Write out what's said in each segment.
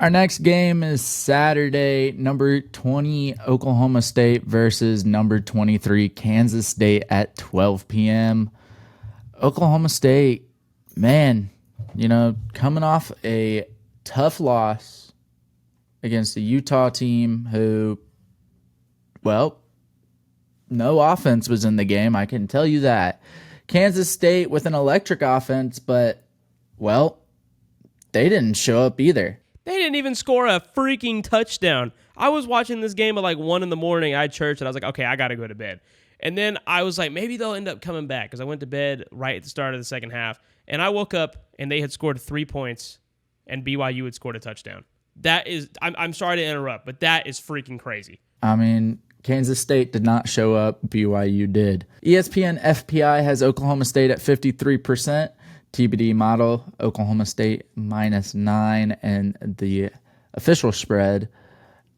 Our next game is Saturday, number 20 Oklahoma State versus number 23 Kansas State at 12 p.m. Oklahoma State, man, coming off a tough loss against the Utah team who, well, no offense was in the game, I can tell you that. Kansas State with an electric offense, but, well, they didn't show up either. They didn't even score a freaking touchdown. I was watching this game at like 1 a.m. I had church, and I was like, okay, I got to go to bed. And then I was like, maybe they'll end up coming back because I went to bed right at the start of the second half. And I woke up, and they had scored 3 points, and BYU had scored a touchdown. That is, I'm sorry to interrupt, but that is freaking crazy. I mean, Kansas State did not show up. BYU did. ESPN FPI has Oklahoma State at 53%. TBD model, Oklahoma State -9, and the official spread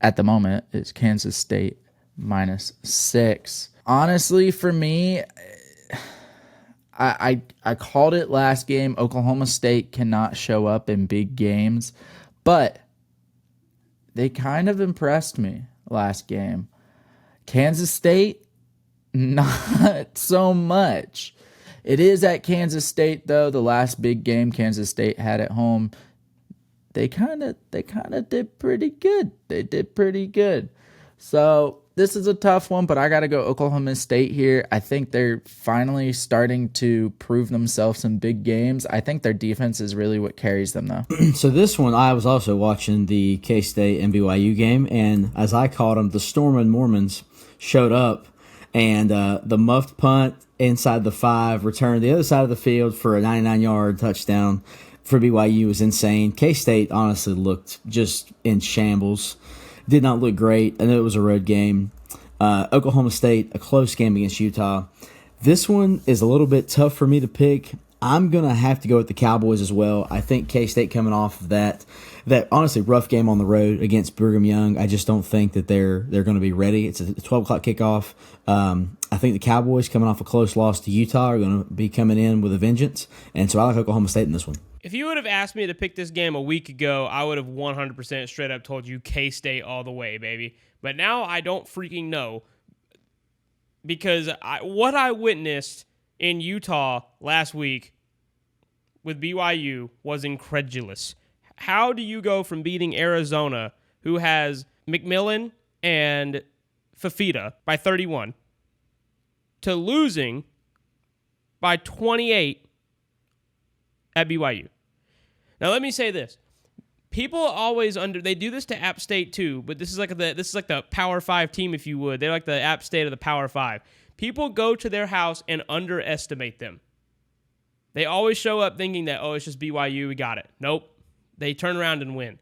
at the moment is Kansas State -6. Honestly, for me, I called it last game. Oklahoma State cannot show up in big games, but they kind of impressed me last game. Kansas State, not so much. It is at Kansas State, though. The last big game Kansas State had at home, they kind of did pretty good. They did pretty good. So this is a tough one, but I got to go Oklahoma State here. I think they're finally starting to prove themselves in big games. I think their defense is really what carries them, though. So this one, I was also watching the K-State and BYU game, and as I called them, the Stormin' Mormons showed up, and the muffed punt inside the 5, returned the other side of the field for a 99-yard touchdown for BYU was insane. K-State honestly looked just in shambles. Did not look great. I know it was a road game. Oklahoma State, a close game against Utah. This one is a little bit tough for me to pick. I'm going to have to go with the Cowboys as well. I think K-State coming off of that honestly rough game on the road against Brigham Young, I just don't think that they're going to be ready. It's a 12 o'clock kickoff. I think the Cowboys coming off a close loss to Utah are going to be coming in with a vengeance, and so I like Oklahoma State in this one. If you would have asked me to pick this game a week ago, I would have 100% straight up told you K-State all the way, baby. But now I don't freaking know because what I witnessed in Utah last week with BYU was incredulous. How do you go from beating Arizona, who has McMillan and Fafita by 31, to losing by 28 at BYU? Now let me say this. People always they do this to App State too, but this is like the Power 5 team, if you would. They're like the App State of the Power 5. People go to their house and underestimate them. They always show up thinking that, oh, it's just BYU, we got it. Nope. They turn around and win.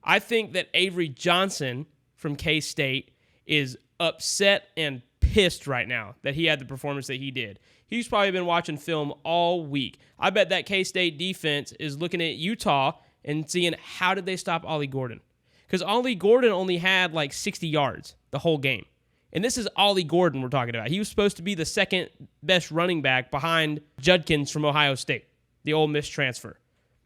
I think that Avery Johnson from K-State is upset and pissed right now that he had the performance that he did. He's probably been watching film all week. I bet that K-State defense is looking at Utah and seeing how did they stop Ollie Gordon. Because Ollie Gordon only had like 60 yards the whole game. And this is Ollie Gordon we're talking about. He was supposed to be the second best running back behind Judkins from Ohio State, the Ole Miss transfer.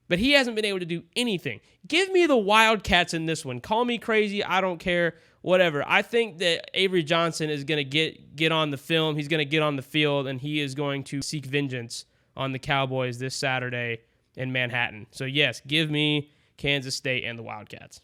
But he hasn't been able to do anything. Give me the Wildcats in this one. Call me crazy. I don't care. Whatever. I think that Avery Johnson is going to get on the film. He's going to get on the field, and he is going to seek vengeance on the Cowboys this Saturday in Manhattan. So, yes, give me Kansas State and the Wildcats.